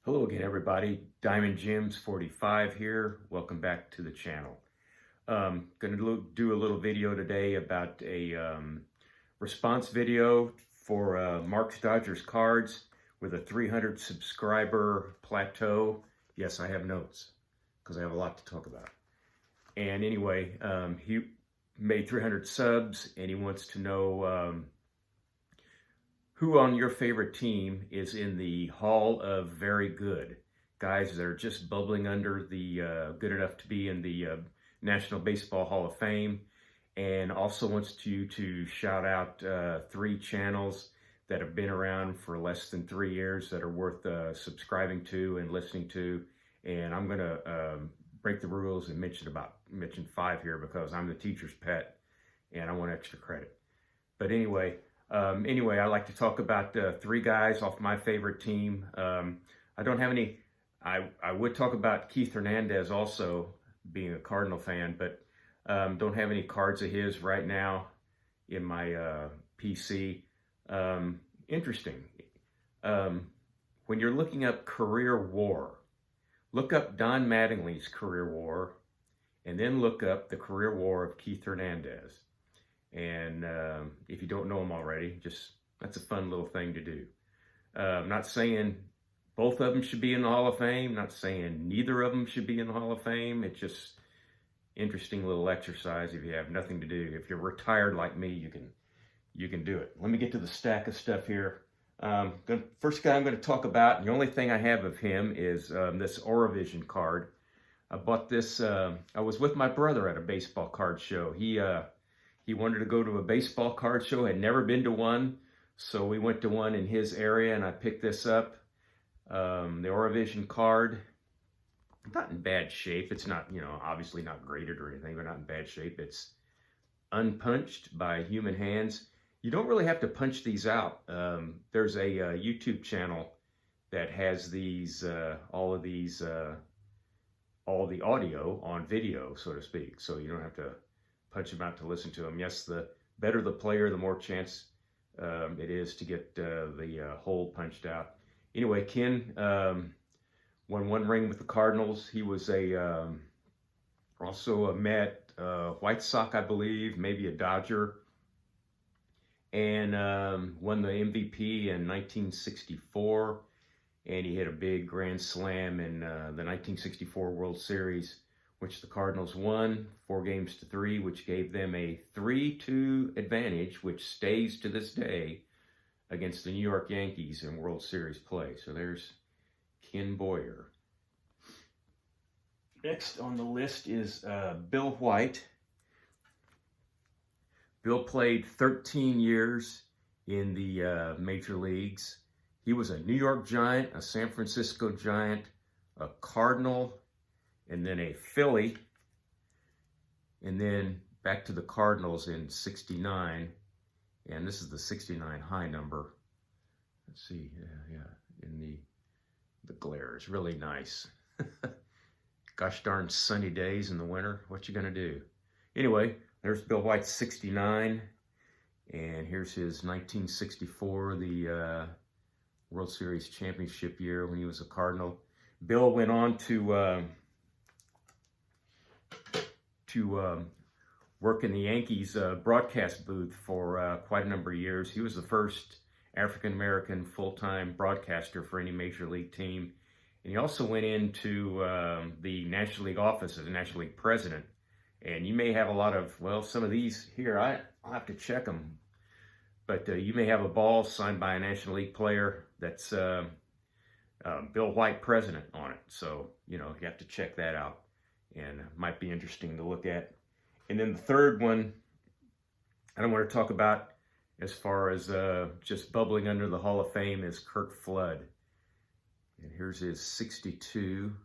Hello again, everybody. Diamond Gems 45 here. Welcome back to the channel. Going to do a little video today about a response video for Marks Dodgers Cards with a 300 subscriber plateau. Yes, I have notes because I have a lot to talk about. And anyway, he made 300 subs and he wants to know who on your favorite team is in the Hall of Very Good? Guys that are just bubbling under the good enough to be in the National Baseball Hall of Fame. And also wants you to shout out 3 channels that have been around for less than 3 years that are worth subscribing to and listening to. And I'm going to break the rules and mention 5 here because I'm the teacher's pet and I want extra credit. But anyway, I like to talk about 3 guys off my favorite team. I don't have any, I would talk about Keith Hernandez also, being a Cardinal fan, but don't have any cards of his right now in my PC. Interesting. When you're looking up career WAR, look up Don Mattingly's career WAR, and then look up the career WAR of Keith Hernandez. And if you don't know them already, that's a fun little thing to do. I'm not saying both of them should be in the Hall of Fame, not saying neither of them should be in the Hall of Fame. It's just interesting little exercise if you have nothing to do. If you're retired like me, you can do it. Let me get to the stack of stuff here. First guy I'm going to talk about, and the only thing I have of him is this Oravision card. I bought this, I was with my brother at a baseball card show. He wanted to go to a baseball card show, had never been to one, so we went to one in his area, and I picked this up. The Oravision card, not in bad shape. It's not, obviously not graded or anything, but not in bad shape. It's unpunched by human hands. You don't really have to punch these out. There's a YouTube channel that has these, all the audio on video, so to speak, so you don't have to punch them out to listen to them. Yes, the better the player, the more chance it is to get the hole punched out. Anyway, Ken won 1 ring with the Cardinals. He was also a Met, White Sox, I believe, maybe a Dodger, and won the MVP in 1964. And he hit a big grand slam in the 1964 World Series, which the Cardinals won 4-3, which gave them a 3-2 advantage, which stays to this day against the New York Yankees in World Series play. So there's Ken Boyer. Next on the list is Bill White. Bill played 13 years in the major leagues. He was a New York Giant, a San Francisco Giant, a Cardinal, and then a Philly, and then back to the Cardinals in '69, and this is the '69 high number. Let's see, in the glare is really nice. Gosh darn sunny days in the winter, what you gonna do? Anyway, there's Bill White's '69, and here's his 1964, the World Series championship year when he was a Cardinal. Bill went on to work in the Yankees broadcast booth for quite a number of years. He was the first African-American full-time broadcaster for any major league team. And he also went into the National League office as a National League president. And you may have a lot of, well, some of these here, I'll have to check them. But you may have a ball signed by a National League player that's Bill White president on it. So, you have to check that out. And it might be interesting to look at. And then the third one, I don't want to talk about as far as just bubbling under the Hall of Fame, is Curt Flood. And here's his 62,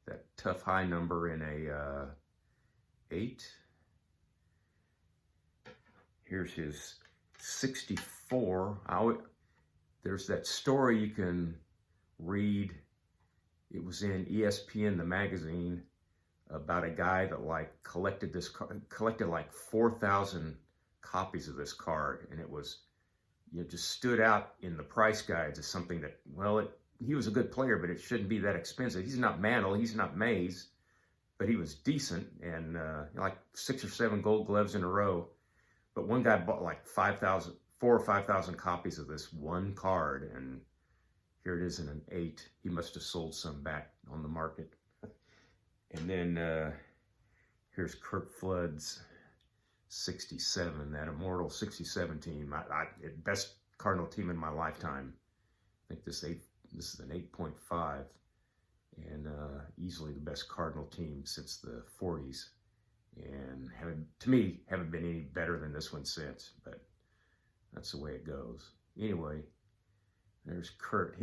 that tough high number in a 8. Here's his 64. There's that story you can read. It was in ESPN, the magazine, about a guy that collected like 4,000 copies of this card, and it was, just stood out in the price guides as something that, well, it he was a good player, but it shouldn't be that expensive. He's not Mantle, he's not Mays, but he was decent, and like 6 or 7 Gold Gloves in a row. But one guy bought like 4,000 or 5,000 copies of this one card, and here it is in an 8. He must have sold some back on the market. And then here's Curt Flood's 67, that immortal 67 team. Best Cardinal team in my lifetime. I think this is an 8.5, and easily the best Cardinal team since the 40s. And to me, haven't been any better than this one since, but that's the way it goes. Anyway, there's Curt.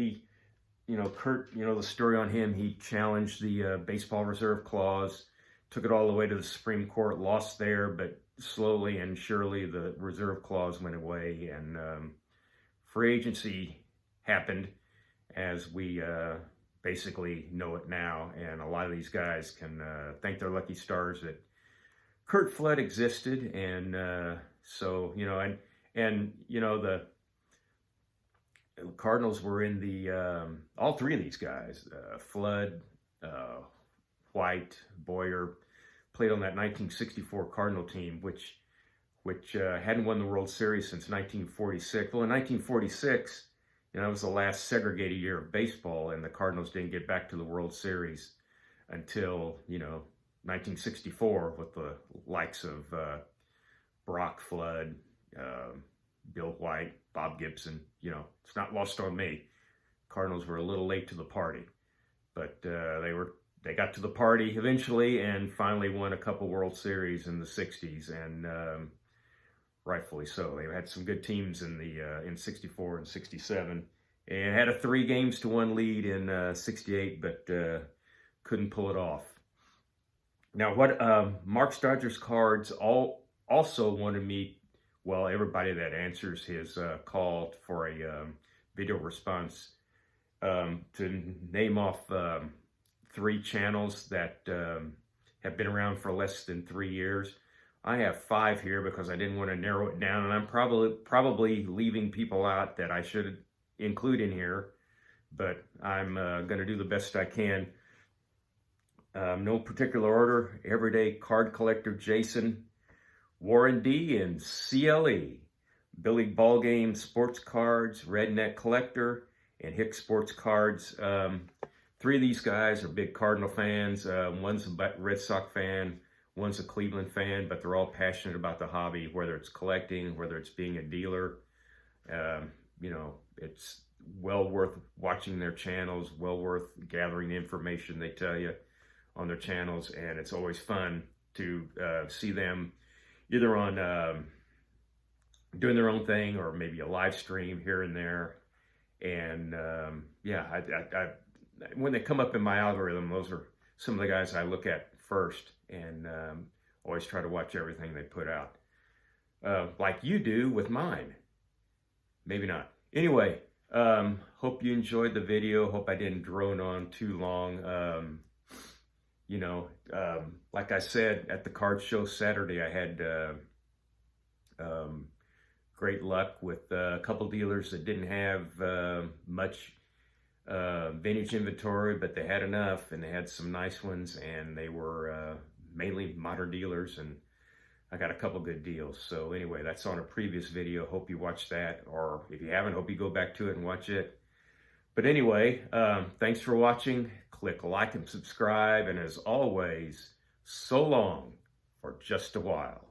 Curt, the story on him, he challenged the baseball reserve clause, took it all the way to the Supreme Court, lost there, but slowly and surely the reserve clause went away, and free agency happened as we basically know it now. And a lot of these guys can thank their lucky stars that Curt Flood existed. And so, the Cardinals were in the, all three of these guys, Flood, White, Boyer, played on that 1964 Cardinal team, which hadn't won the World Series since 1946. Well, in 1946, it was the last segregated year of baseball, and the Cardinals didn't get back to the World Series until, 1964, with the likes of Brock, Flood, Bill White, Bob Gibson. It's not lost on me. Cardinals were a little late to the party, but they got to the party eventually and finally won a couple World Series in the 60s, and rightfully so. They had some good teams in 64 and 67, and had a 3-1 lead in 68, but couldn't pull it off. Now, what Marks Dodgers Cards also wanted me, well, everybody that answers his call for a video response, to name off 3 channels that have been around for less than 3 years. I have 5 here because I didn't want to narrow it down, and I'm probably leaving people out that I should include in here, but I'm going to do the best I can. No particular order. Everyday Card Collector Jason, Warren D, and CLE, Billy Ballgame Sports Cards, Redneck Collector, and Hicks Sports Cards. 3 of these guys are big Cardinal fans. One's a Red Sox fan, one's a Cleveland fan, but they're all passionate about the hobby, whether it's collecting, whether it's being a dealer. It's well worth watching their channels, well worth gathering the information they tell you on their channels, and it's always fun to see them either on doing their own thing or maybe a live stream here and there. And when they come up in my algorithm, those are some of the guys I look at first, and always try to watch everything they put out, like you do with mine. Maybe not. Anyway, hope you enjoyed the video. Hope I didn't drone on too long. Like I said, at the card show Saturday, I had great luck with a couple dealers that didn't have much vintage inventory, but they had enough, and they had some nice ones, and they were mainly modern dealers, and I got a couple good deals. So anyway, that's on a previous video. Hope you watched that, or if you haven't, hope you go back to it and watch it. But anyway, thanks for watching. Click like and subscribe, and as always, so long for just a while.